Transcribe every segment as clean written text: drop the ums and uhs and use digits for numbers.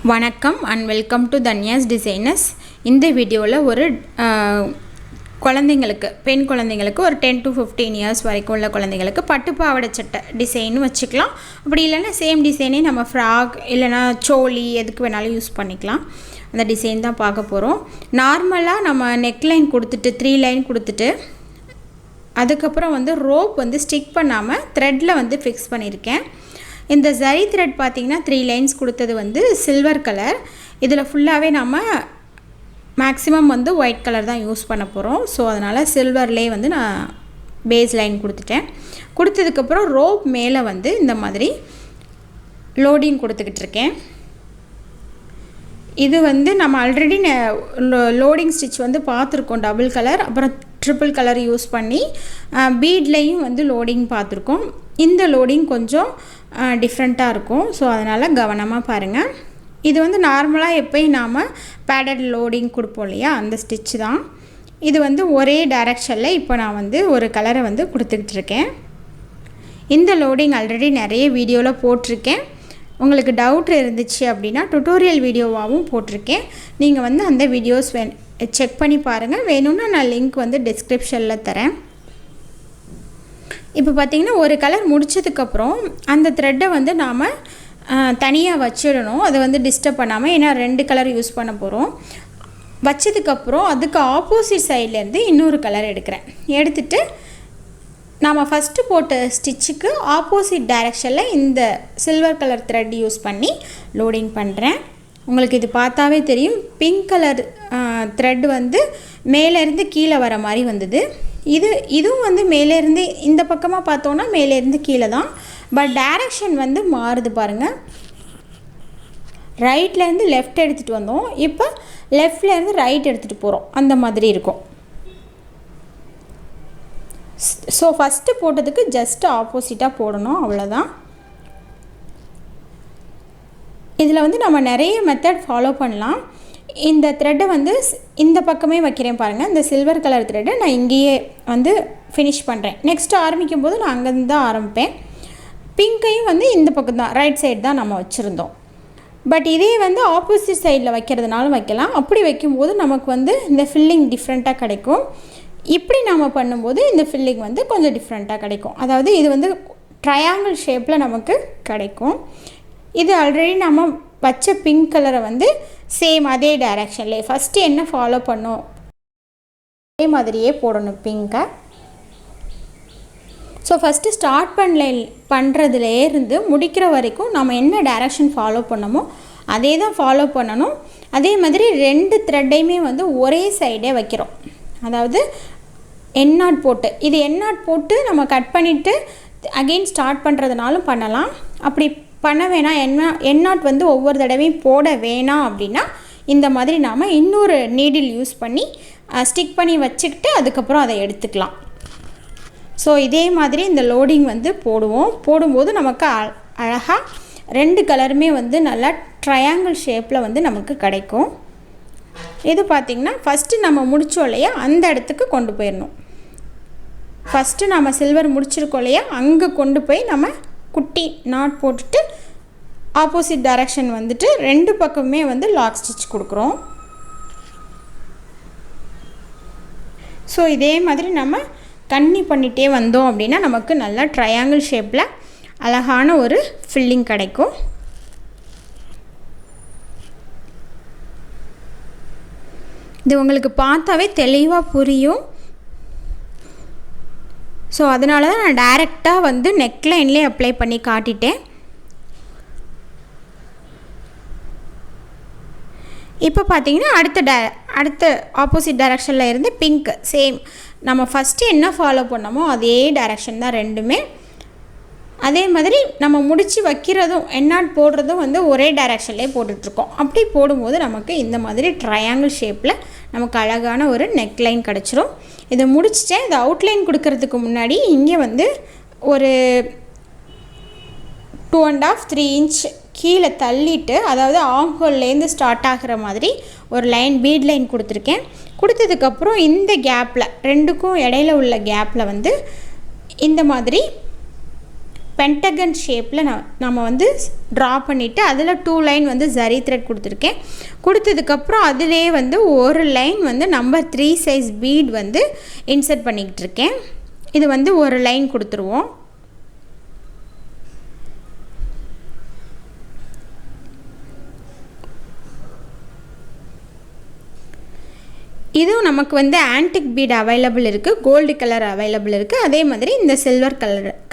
வணக்கம் and welcome to Dhanyas designers. இந்த வீடியோவில் ஒரு குழந்தைங்களுக்கு பெண் குழந்தைங்களுக்கு ஒரு 10 to 15 இயர்ஸ் வரைக்கும் உள்ள குழந்தைங்களுக்கு பட்டு பாவாடை சட்டை டிசைன் வச்சுக்கலாம். அப்படி இல்லைன்னா சேம் டிசைனே நம்ம ஃப்ராக் இல்லைனா சோலி எதுக்கு வேணாலும் யூஸ் பண்ணிக்கலாம். அந்த டிசைன் தான் பார்க்க போகிறோம். நார்மலாக நம்ம நெக் லைன் கொடுத்துட்டு 3 லைன் கொடுத்துட்டு அதுக்கப்புறம் ரோப் ஸ்டிக் பண்ணாமல் த்ரெட்டில் ஃபிக்ஸ் பண்ணியிருக்கேன். இந்த ஜரி த்ரெட் பார்த்திங்கன்னா 3 லைன்ஸ் கொடுத்தது சில்வர் கலர். இதில் ஃபுல்லாகவே நம்ம மேக்ஸிமம் ஒயிட் கலர் தான் யூஸ் பண்ண போகிறோம். ஸோ அதனால் சில்வர்லேயே நான் பேஸ் லைன் கொடுத்துட்டேன். கொடுத்ததுக்கப்புறம் ரோப் மேலே இந்த மாதிரி லோடிங் கொடுத்துக்கிட்டு இருக்கேன். இது நம்ம ஆல்ரெடி லோடிங் ஸ்டிச் பார்த்துருக்கோம். டபுள் கலர் அப்புறம் ட்ரிபிள் கலர் யூஸ் பண்ணி பீட்லேயும் லோடிங் பார்த்துருக்கோம். இந்த லோடிங் கொஞ்சம் டிஃப்ரெண்ட்டாக இருக்கும். ஸோ அதனால் கவனமாக பாருங்கள். இது நார்மலாக எப்போயும் நாம் பேடட் லோடிங் கொடுப்போம் இல்லையா, அந்த ஸ்டிச் தான் இது. ஒரே டைரெக்ஷனில் இப்போ நான் ஒரு கலரை கொடுத்துக்கிட்டு இருக்கேன். இந்த லோடிங் ஆல்ரெடி நிறைய வீடியோவில் போட்டிருக்கேன். உங்களுக்கு டவுட் இருந்துச்சு அப்படின்னா டுட்டோரியல் வீடியோவாகவும் போட்டிருக்கேன். நீங்கள் அந்த வீடியோஸ் செக் பண்ணி பாருங்கள். வேணும்னா நான் லிங்க் டிஸ்கிரிப்ஷனில் தரேன். இப்போ பார்த்திங்கன்னா ஒரு கலர் முடித்ததுக்கப்புறம் அந்த த்ரெட்டை நாம் தனியாக வச்சிடணும். அதை டிஸ்டர்ப் பண்ணாமல், ஏன்னா 2 கலர் யூஸ் பண்ண போகிறோம். வச்சதுக்கப்புறம் அதுக்கு ஆப்போசிட் சைட்லேருந்து இன்னொரு கலர் எடுக்கிறேன். எடுத்துகிட்டு நாம் ஃபஸ்ட்டு போட்ட ஸ்டிச்சுக்கு ஆப்போசிட் டைரெக்ஷனில் இந்த சில்வர் கலர் த்ரெட் யூஸ் பண்ணி லோடிங் பண்ணுறேன். உங்களுக்கு இது பார்த்தாவே தெரியும். பிங்க் கலர் த்ரெட் மேலேருந்து கீழே வர மாதிரி வந்தது. இதுவும் மேலேருந்து இந்த பக்கமாக பார்த்தோன்னா மேலேருந்து கீழே தான். பட் டைரக்ஷன் மாறுது பாருங்கள். ரைட்லேருந்து லெஃப்ட் எடுத்துகிட்டு வந்தோம், இப்போ லெஃப்ட்லேருந்து ரைட் எடுத்துகிட்டு போகிறோம். அந்த மாதிரி இருக்கும். ஸோ ஃபஸ்ட்டு போட்டதுக்கு ஜஸ்ட் ஆப்போசிட்டாக போடணும், அவ்வளோதான். இதில் நம்ம நிறைய மெத்தட் ஃபாலோ பண்ணலாம். இந்த த்ரெட்டை இந்த பக்கமே வைக்கிறேன் பாருங்கள். இந்த சில்வர் கலர் த்ரெட்டை நான் இங்கேயே ஃபினிஷ் பண்ணுறேன். நெக்ஸ்ட்டு ஆரம்பிக்கும் போது நான் அங்கேருந்து தான் ஆரம்பிப்பேன். பிங்க்கையும் இந்த பக்கம் தான், ரைட் சைடு தான் நம்ம வச்சுருந்தோம். பட் இதே ஆப்போசிட் சைடில் வைக்கிறதுனாலும் வைக்கலாம். அப்படி வைக்கும்போது நமக்கு இந்த ஃபில்லிங் டிஃப்ரெண்ட்டாக கிடைக்கும். இப்படி நாம் பண்ணும்போது இந்த ஃபில்லிங் கொஞ்சம் டிஃப்ரெண்ட்டாக கிடைக்கும். அதாவது இது ட்ரையாங்கிள் ஷேப்பில் நமக்கு கிடைக்கும். இது ஆல்ரெடி நம்ம பச்சை பிங்க் கலரை சேம் அதே டைரெக்ஷன்லேயே ஃபஸ்ட்டு என்ன ஃபாலோ பண்ணோம் அதே மாதிரியே போடணும் பிங்கை. ஸோ ஃபஸ்ட்டு ஸ்டார்ட் பண்ணுறதுலேருந்து முடிக்கிற வரைக்கும் நம்ம என்ன டைரெக்ஷன் ஃபாலோ பண்ணமோ அதே தான் ஃபாலோ பண்ணணும். அதே மாதிரி 2 த்ரெட்டையுமே ஒரே சைடே வைக்கிறோம். அதாவது எண்ணாட் போட்டு, இது எண்ணாட் போட்டு நம்ம கட் பண்ணிவிட்டு அகெயின் ஸ்டார்ட் பண்ணுறதுனாலும் பண்ணலாம். அப்படி பண்ண வேணாம், எண்ணாட் ஒவ்வொரு தடவையும் போட வேணாம் அப்படின்னா இந்த மாதிரி நாம் இன்னொரு நீடில் யூஸ் பண்ணி ஸ்டிக் பண்ணி வச்சுக்கிட்டு அதுக்கப்புறம் அதை எடுத்துக்கலாம். ஸோ இதே மாதிரி இந்த லோடிங் போடுவோம். போடும்போது நமக்கு அழகாக 2 கலருமே நல்லா ட்ரையாங்கிள் ஷேப்பில் நமக்கு கிடைக்கும். இது பார்த்திங்கன்னா ஃபஸ்ட்டு நம்ம முடித்தோம் இல்லையா, அந்த இடத்துக்கு கொண்டு போயிடணும். ஃபஸ்ட்டு நம்ம சில்வர் முடிச்சிருக்கோம் இல்லையா, அங்கே கொண்டு போய் நம்ம குட்டி நாட் போட்டுட்டு ஆப்போசிட் டைரக்ஷன் 2 பக்கமே லாக் ஸ்டிச் கொடுக்குறோம். ஸோ இதே மாதிரி நம்ம கன்னி பண்ணிகிட்டே வந்தோம் அப்படின்னா நமக்கு நல்லா ட்ரையாங்கிள் ஷேப்பில் அழகான ஒரு ஃபில்லிங் கிடைக்கும். இது உங்களுக்கு பார்த்தாவே தெளிவாக புரியும். ஸோ அதனால தான் நான் டைரெக்டாக நெக்லைன்லேயே அப்ளை பண்ணி காட்டிட்டேன். இப்போ பார்த்தீங்கன்னா அடுத்த ஆப்போசிட் டைரெக்ஷனில் இருந்து பிங்க் சேம் நம்ம ஃபஸ்ட்டு என்ன ஃபாலோ பண்ணோமோ அதே டைரெக்ஷன் தான் ரெண்டுமே. அதே மாதிரி நம்ம முடித்து வைக்கிறதும் எண்ணாட் போடுறதும் ஒரே டைரெக்ஷன்லேயே போட்டுட்ருக்கோம். அப்படி போடும்போது நமக்கு இந்த மாதிரி ட்ரையாங்கிள் ஷேப்பில் நமக்கு அழகான ஒரு நெக்லைன் கிடச்சிரும். இதை முடிச்சுட்டேன். இது அவுட்லைன் கொடுக்கறதுக்கு முன்னாடி இங்கே ஒரு 2.5-3 இன்ச் கீழே தள்ளிட்டு, அதாவது ஆர்ம் ஹோல்லேருந்து ஸ்டார்ட் ஆகிற மாதிரி ஒரு லைன் பீட் லைன் கொடுத்துருக்கேன். கொடுத்ததுக்கப்புறம் இந்த கேப்பில் 2க்கும் இடையில உள்ள கேப்பில் இந்த மாதிரி பென்டகன் ஷேப்பில் நம்ம வந்து ட்ரா பண்ணிவிட்டு அதில் 2 லைன் வந்து ஜரி த்ரெட் கொடுத்துருக்கேன். கொடுத்ததுக்கப்புறம் அதிலே வந்து ஒரு லைன் வந்து நம்பர் 3 சைஸ் பீட் வந்து இன்சர்ட் பண்ணிக்கிட்டு இருக்கேன். இது வந்து ஒரு லைன் கொடுத்துருவோம். இதுவும் நமக்கு வந்து ஆன்டிக் பீட் அவைலபிள் இருக்குது, கோல்டு கலர் அவைலபிள் இருக்குது, அதே மாதிரி இந்த சில்வர்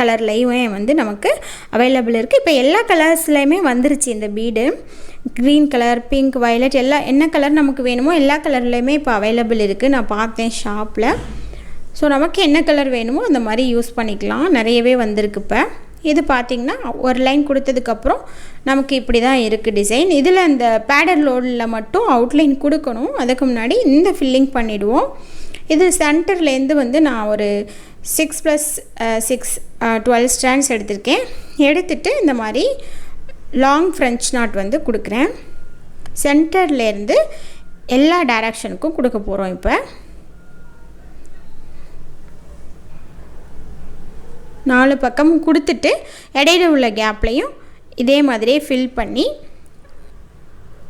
கலர்லேயும் வந்து நமக்கு அவைலபிள் இருக்குது. இப்போ எல்லா கலர்ஸ்லேயுமே வந்துருச்சு இந்த bead. Green colour, pink, violet என்ன கலர் நமக்கு வேணுமோ எல்லா கலர்லேயுமே இப்போ அவைலபிள் இருக்குது. நான் பார்த்தேன் ஷாப்பில். ஸோ நமக்கு என்ன கலர் வேணுமோ அந்த மாதிரி யூஸ் பண்ணிக்கலாம். நிறையவே வந்திருக்கு. இப்போ இது பார்த்திங்கன்னா ஒரு லைன் கொடுத்ததுக்கப்புறம் நமக்கு இப்படி தான் இருக்குது டிசைன். இதில் அந்த பேடர் லோடில் மட்டும் அவுட்லைன் கொடுக்கணும். அதுக்கு முன்னாடி இந்த ஃபில்லிங் பண்ணிவிடுவோம். இது சென்டர்லேருந்து வந்து நான் ஒரு 6+6 12 ஸ்ட்ராண்ட்ஸ் எடுத்திருக்கேன். எடுத்துகிட்டு இந்த மாதிரி லாங் ஃப்ரெஞ்ச் நாட் வந்து கொடுக்குறேன். சென்டர்லேருந்து எல்லா டைரக்ஷனுக்கும் கொடுக்க போகிறோம். இப்போ 4 பக்கமும் கொடுத்துட்டு இடையில உள்ள கேப்லையும் இதே மாதிரியே ஃபில் பண்ணி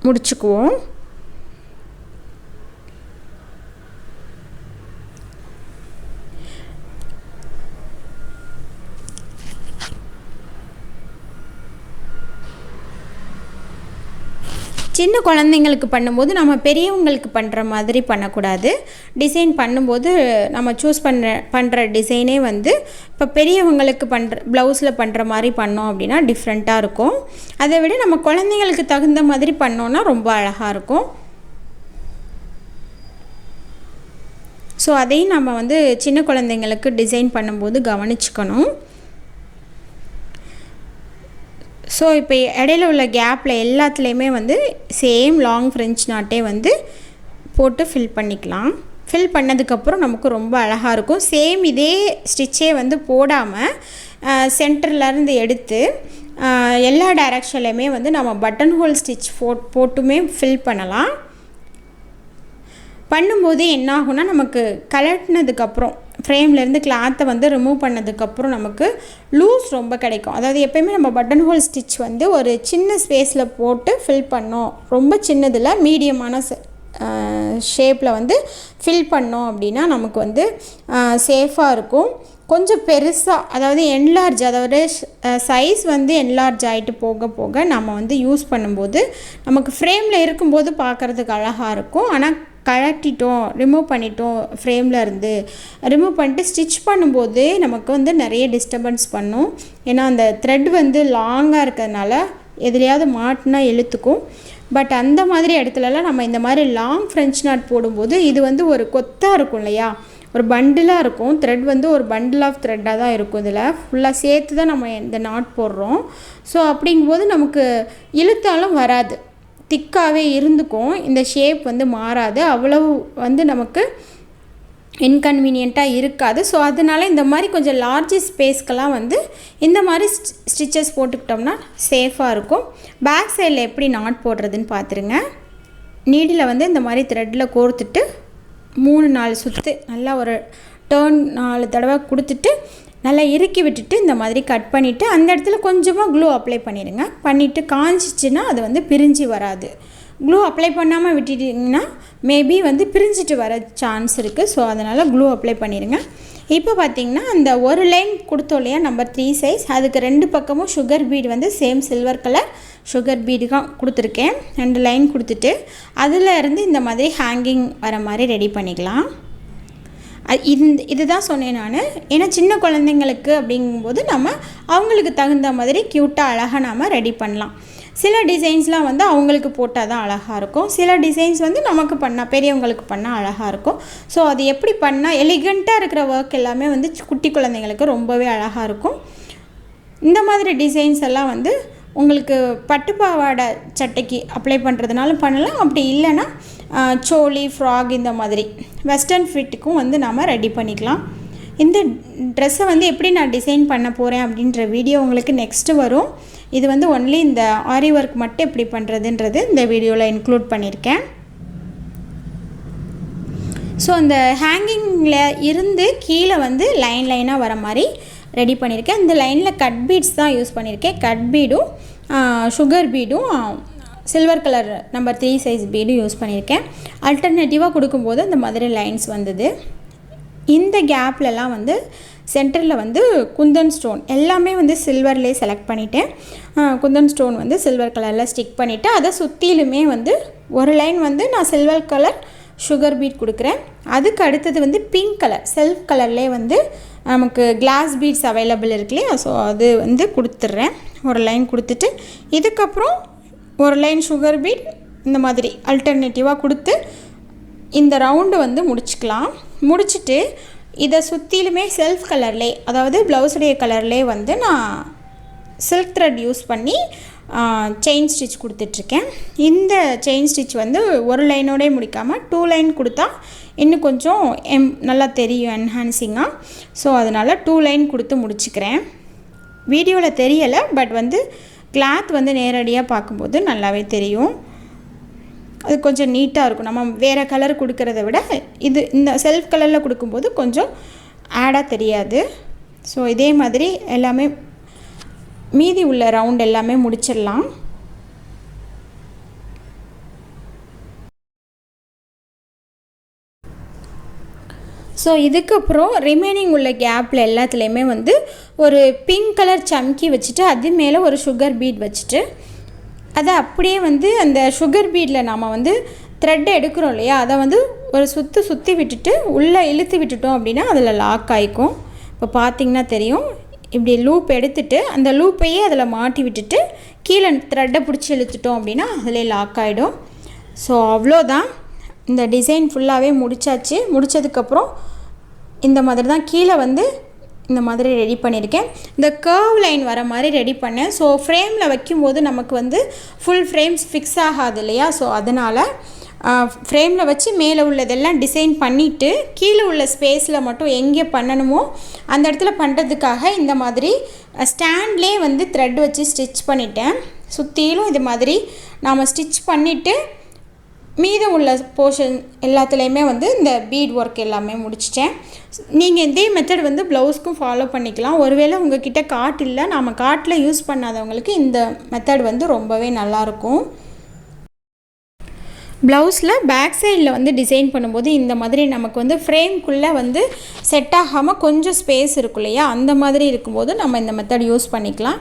முடிச்சுக்குவோம். சின்ன குழந்தைங்களுக்கு பண்ணும்போது நம்ம பெரியவங்களுக்கு பண்ணுற மாதிரி பண்ணக்கூடாது. டிசைன் பண்ணும்போது நம்ம சூஸ் பண்ணுற டிசைனே வந்து இப்போ பெரியவங்களுக்கு ப்ளவுஸில் பண்ணுற மாதிரி பண்ணோம் அப்படின்னா டிஃப்ரெண்ட்டாக இருக்கும். அதை விட நம்ம குழந்தைங்களுக்கு தகுந்த மாதிரி பண்ணோன்னா ரொம்ப அழகாக இருக்கும். ஸோ அதையும் நம்ம வந்து சின்ன குழந்தைங்களுக்கு டிசைன் பண்ணும்போது கவனிச்சுக்கணும். ஸோ இப்போ இடையில உள்ள கேப்பில் எல்லாத்துலேயுமே வந்து சேம் லாங் ஃப்ரெஞ்ச் நாட்டே வந்து போட்டு ஃபில் பண்ணிக்கலாம். ஃபில் பண்ணதுக்கப்புறம் நமக்கு ரொம்ப அழகாக இருக்கும். சேம் இதே ஸ்டிச்சே வந்து போடாமல் சென்டர்லேருந்து எடுத்து எல்லா டைரக்ஷன்லையுமே வந்து நம்ம பட்டன் ஹோல் ஸ்டிச் போட்டுமே ஃபில் பண்ணலாம். பண்ணும்போது என்ன ஆகும்னா நமக்கு கலட்டினதுக்கப்புறம் ஃப்ரேம்லேருந்து கிளாத்தை வந்து ரிமூவ் பண்ணதுக்கப்புறம் நமக்கு லூஸ் ரொம்ப கிடைக்கும். அதாவது எப்போயுமே நம்ம பட்டன் ஹோல் ஸ்டிச் வந்து ஒரு சின்ன ஸ்பேஸில் போட்டு ஃபில் பண்ணோம், ரொம்ப சின்னதில் மீடியமான ஷேப்பில் வந்து ஃபில் பண்ணோம் அப்படின்னா நமக்கு வந்து சேஃபாக இருக்கும். கொஞ்சம் பெருசாக அதாவது என்லார்ஜ், அதாவது சைஸ் வந்து என்லார்ஜ் ஆகிட்டு போக போக நம்ம வந்து யூஸ் பண்ணும்போது நமக்கு ஃப்ரேமில் இருக்கும்போது பார்க்குறதுக்கு அழகாக இருக்கும். ஆனால் கழட்டிட்டோம், ரிமூவ் பண்ணிட்டோம், ஃப்ரேமில் இருந்து ரிமூவ் பண்ணிட்டு ஸ்டிச் பண்ணும்போது நமக்கு வந்து நிறைய டிஸ்டர்பன்ஸ் பண்ணும். ஏன்னா அந்த த்ரெட் வந்து லாங்காக இருக்கிறதுனால எதுலையாவது மாட்டினா இழுத்துக்கும். பட் அந்த மாதிரி இடத்துலலாம் நம்ம இந்த மாதிரி லாங் ஃப்ரெஞ்ச் நாட் போடும்போது இது வந்து ஒரு கொத்தாக இருக்கும் இல்லையா, ஒரு பண்டிலாக இருக்கும். த்ரெட் வந்து ஒரு பண்டில் ஆஃப் த்ரெட்டாக தான் இருக்கும். இதில் ஃபுல்லாக சேர்த்து தான் நம்ம இந்த நாட் போடுறோம். ஸோ அப்படிங்கும்போது நமக்கு இழுத்தாலும் வராது, திக்காகவே இருந்துக்கும். இந்த ஷேப் வந்து மாறாது, அவ்வளவு வந்து நமக்கு இன்கன்வீனியண்ட்டாக இருக்காது. ஸோ அதனால் இந்த மாதிரி கொஞ்சம் லார்ஜ் ஸ்பேஸ்க்கெல்லாம் வந்து இந்த மாதிரி ஸ்டிச்சஸ் போட்டுக்கிட்டோம்னா சேஃபாக இருக்கும். பேக் சைடில் எப்படி நாட் போடுறதுன்னு பார்த்துருங்க. நீடில் வந்து இந்த மாதிரி த்ரெட்டில் கோர்த்துட்டு 3-4 சுற்று நல்லா ஒரு டேர்ன் 4 தடவை கொடுத்துட்டு நல்லா இறுக்கி விட்டுட்டு இந்த மாதிரி கட் பண்ணிவிட்டு அந்த இடத்துல கொஞ்சமாக க்ளூ அப்ளை பண்ணிடுங்க. பண்ணிவிட்டு காஞ்சிச்சின்னா அது வந்து பிரிஞ்சு வராது. க்ளூ அப்ளை பண்ணாமல் விட்டுட்டிங்கன்னா மேபி வந்து பிரிஞ்சிட்டு வர சான்ஸ் இருக்குது. ஸோ அதனால் க்ளூ அப்ளை பண்ணிடுங்க. இப்போ பார்த்திங்கன்னா அந்த ஒரு லைன் கொடுத்தோம் இல்லையா, நம்பர் 3 சைஸ், அதுக்கு 2 பக்கமும் சுகர் பீடு வந்து same silver colour sugar bead தான் கொடுத்துருக்கேன். 2 லைன் கொடுத்துட்டு அதில் இருந்து இந்த மாதிரி ஹேங்கிங் வர மாதிரி ரெடி பண்ணிக்கலாம். இதுதான் சொன்னேன் நான். ஏன்னா சின்ன குழந்தைங்களுக்கு அப்படிங்கும்போது நம்ம அவங்களுக்கு தகுந்த மாதிரி க்யூட்டாக அழகாக நாம் ரெடி பண்ணலாம். சில டிசைன்ஸ்லாம் வந்து அவங்களுக்கு போட்டால் தான் அழகாக இருக்கும், சில டிசைன்ஸ் வந்து நமக்கு பண்ணால் பெரியவங்களுக்கு பண்ணால் அழகாக இருக்கும். ஸோ அது எப்படி பண்ணால் எலிகண்ட்டாக இருக்கிற ஒர்க் எல்லாமே வந்து குட்டி குழந்தைங்களுக்கு ரொம்பவே அழகாக இருக்கும். இந்த மாதிரி டிசைன்ஸ் எல்லாம் வந்து உங்களுக்கு பட்டுப்பாவாடை சட்டைக்கு அப்ளை பண்ணுறதுனாலும் பண்ணலாம். அப்படி இல்லைன்னா சோலி, ஃப்ராக் இந்த மாதிரி வெஸ்டர்ன் ஃபிட்டுக்கும் வந்து நாம் ரெடி பண்ணிக்கலாம். இந்த ட்ரெஸ்ஸை வந்து எப்படி நான் டிசைன் பண்ண போகிறேன் அப்படின்ற வீடியோ உங்களுக்கு நெக்ஸ்ட்டு வரும். இது வந்து ஒன்லி இந்த ஆரி ஒர்க் மட்டும் எப்படி பண்ணுறதுன்றது இந்த வீடியோவில் இன்க்ளூட் பண்ணியிருக்கேன். ஸோ அந்த ஹேங்கிங்கில் இருந்து கீழே வந்து லைனாக வர மாதிரி ரெடி பண்ணியிருக்கேன். இந்த லைனில் கட் பீட்ஸ் தான் யூஸ் பண்ணியிருக்கேன். கட் பீடும் சுகர் பீடும் சில்வர் கலர் நம்பர் 3 சைஸ் பீடும் யூஸ் பண்ணியிருக்கேன். அல்டர்னேட்டிவாக கொடுக்கும்போது இந்த மாதிரி லைன்ஸ் வந்தது. இந்த கேப்லலாம் வந்து சென்டரில் வந்து குந்தன் ஸ்டோன் எல்லாமே வந்து சில்வர்லேயே செலக்ட் பண்ணிட்டேன். குந்தன் ஸ்டோன் வந்து சில்வர் கலரில் ஸ்டிக் பண்ணிவிட்டு அதை சுற்றிலுமே வந்து ஒரு லைன் வந்து நான் சில்வர் கலர் சுகர் பீட் கொடுக்குறேன். அதுக்கு அடுத்தது வந்து பிங்க் கலர் செல்ஃப் கலர்லேயே வந்து நமக்கு கிளாஸ் பீட்ஸ் அவைலபிள் இருக்கு இல்லையா, ஸோ அது வந்து கொடுத்துட்றேன். ஒரு லைன் கொடுத்துட்டு இதுக்கப்புறம் ஒரு லைன் சுகர் பீட் இந்த மாதிரி அல்டர்னேட்டிவாக கொடுத்து இந்த ரவுண்டு வந்து முடிச்சுக்கலாம். முடிச்சுட்டு இதை சுற்றிலுமே செல்ஃப் கலர்லே, அதாவது ப்ளவுஸுடைய கலர்லே வந்து நான் சில்க் த்ரெட் யூஸ் பண்ணி செயின் ஸ்டிச் கொடுத்துட்ருக்கேன். இந்த செயின் ஸ்டிச் வந்து ஒரு லைனோடே முடிக்காமல் 2 லைன் கொடுத்தா இன்னும் கொஞ்சம் நல்லா தெரியும் என்ஹான்சிங்காக. ஸோ அதனால் 2 லைன் கொடுத்து முடிச்சுக்கிறேன். வீடியோவில் தெரியலை, பட் வந்து கிளாத் வந்து நேரடியாக பார்க்கும்போது நல்லாவே தெரியும். அது கொஞ்சம் நீட்டாக இருக்கும். நம்ம வேறு கலர் கொடுக்கறத விட இது இந்த செல்ஃப் கலரில் கொடுக்கும்போது கொஞ்சம் ஆடாக தெரியாது. ஸோ இதே மாதிரி எல்லாமே மீதி உள்ள ரவுண்ட் எல்லாமே முடிச்சிடலாம். ஸோ இதுக்கப்புறம் ரிமைனிங் உள்ள கேப்பில் எல்லாத்துலேயுமே வந்து ஒரு பிங்க் கலர் சம்கி வச்சுட்டு அது மேலே ஒரு சுகர் பீட் வச்சுட்டு அதை அப்படியே வந்து அந்த சுகர் பீடில் நாம் வந்து த்ரெட் எடுக்கிறோம் இல்லையா, அதை வந்து ஒரு சுற்றி விட்டுட்டு உள்ளே இழுத்து விட்டுட்டோம் அப்படின்னா அதில் லாக் ஆகிக்கும். இப்போ பார்த்திங்கன்னா தெரியும். இப்படி லூப் எடுத்துகிட்டு அந்த லூப்பையே அதில் மாட்டி விட்டுட்டு கீழே த்ரெட்டை பிடிச்சி இழுத்துட்டோம் அப்படின்னா அதிலே லாக் ஆகிடும். ஸோ அவ்வளோதான். இந்த டிசைன் ஃபுல்லாகவே முடித்தாச்சு. முடித்ததுக்கப்புறம் இந்த மாதிரி தான் கீழே வந்து இந்த மாதிரி ரெடி பண்ணியிருக்கேன். இந்த கர்வ் லைன் வர மாதிரி ரெடி பண்ணேன். ஸோ ஃப்ரேமில் வைக்கும்போது நமக்கு வந்து ஃபுல் ஃப்ரேம்ஸ் ஃபிக்ஸ் ஆகாது இல்லையா, ஸோ அதனால் ஃப்ரேமில் வச்சு மேலே உள்ளதெல்லாம் டிசைன் பண்ணிவிட்டு கீழே உள்ள ஸ்பேஸில் மட்டும் எங்கே பண்ணணுமோ அந்த இடத்துல பண்ணுறதுக்காக இந்த மாதிரி ஸ்டாண்ட்லேயே வந்து த்ரெட் வச்சு ஸ்டிச் பண்ணிட்டேன். சுற்றிலும் இது மாதிரி நாம் ஸ்டிச் பண்ணிவிட்டு மீதம் உள்ள போர்ஷன் எல்லாத்துலேயுமே வந்து இந்த பீட் ஒர்க் எல்லாமே முடிச்சிட்டேன். நீங்கள் இதே மெத்தட் வந்து ப்ளவுஸ்க்கும் ஃபாலோ பண்ணிக்கலாம். ஒருவேளை உங்கள்கிட்ட காட் இல்லை, நாம் காட்டில் யூஸ் பண்ணாதவங்களுக்கு இந்த மெத்தட் வந்து ரொம்பவே நல்லாயிருக்கும். ப்ளவுஸில் பேக் சைடில் வந்து டிசைன் பண்ணும்போது இந்த மாதிரி நமக்கு வந்து ஃப்ரேம்குள்ளே வந்து செட் ஆகாமல் கொஞ்சம் ஸ்பேஸ் இருக்கும் இல்லையா, அந்த மாதிரி இருக்கும்போது நம்ம இந்த மெத்தட் யூஸ் பண்ணிக்கலாம்.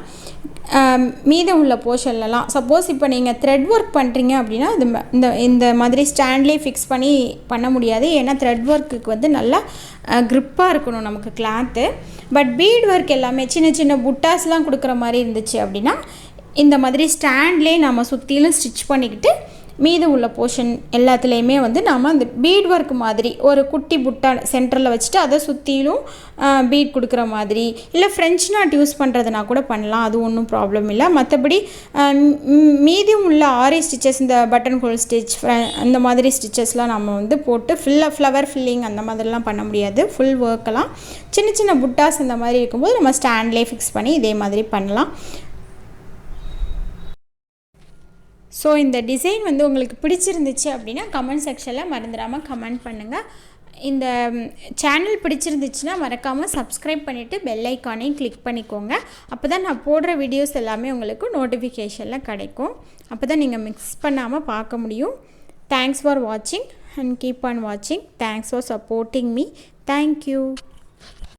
மீதம் உள்ள போர்ஷன்லலாம் சப்போஸ் இப்போ நீங்கள் த்ரெட் ஒர்க் பண்ணுறீங்க அப்படின்னா இந்த மாதிரி ஸ்டாண்ட்லேயே ஃபிக்ஸ் பண்ண முடியாது. ஏன்னா த்ரெட் ஒர்க்குக்கு வந்து நல்லா க்ரிப்பாக இருக்கணும் நமக்கு கிளாத்து. பட் பீட் ஒர்க் எல்லாமே சின்ன சின்ன புட்டாஸ்லாம் கொடுக்குற மாதிரி இருந்துச்சு அப்படின்னா இந்த மாதிரி ஸ்டாண்ட்லேயே நம்ம சுற்றிலும் ஸ்டிச் பண்ணிக்கிட்டு மீதம் உள்ள போர்ஷன் எல்லாத்துலேயுமே வந்து நாம் அந்த பீட் ஒர்க் மாதிரி ஒரு குட்டி புட்டா சென்டரில் வச்சுட்டு அதை சுற்றிலும் பீட் கொடுக்குற மாதிரி, இல்லை ஃப்ரெஞ்ச் நாட் யூஸ் பண்ணுறதுனா கூட பண்ணலாம், அது ஒன்றும் ப்ராப்ளம் இல்லை. மற்றபடி மீதம் உள்ள ஆரி ஸ்டிச்சஸ், இந்த பட்டன் ஹோல் ஸ்டிச் அந்த மாதிரி ஸ்டிச்சஸ்லாம் நம்ம வந்து போட்டு ஃப்ளவர் ஃபில்லிங் அந்த மாதிரிலாம் பண்ண முடியாது. ஃபுல் ஒர்க்கெல்லாம் சின்ன சின்ன புட்டாஸ் இந்த மாதிரி இருக்கும்போது நம்ம ஸ்டாண்ட்லேயே ஃபிக்ஸ் பண்ணி இதே மாதிரி பண்ணலாம். ஸோ இந்த டிசைன் வந்து உங்களுக்கு பிடிச்சிருந்துச்சு அப்படின்னா கமெண்ட் செக்ஷனில் மறந்துடாமல் கமெண்ட் பண்ணுங்கள். இந்த சேனல் பிடிச்சிருந்துச்சுன்னா மறக்காமல் சப்ஸ்கிரைப் பண்ணிவிட்டு பெல் ஐக்கானையும் கிளிக் பண்ணிக்கோங்க. அப்போ தான் நான் போடுற வீடியோஸ் எல்லாமே உங்களுக்கு நோட்டிஃபிகேஷனில் கிடைக்கும். அப்போ தான் நீங்கள் மிக்ஸ் பண்ணாமல் பார்க்க முடியும். தேங்க்ஸ் ஃபார் வாட்சிங் அண்ட் கீப் ஆன் வாட்சிங். Thanks for supporting me. Thank you.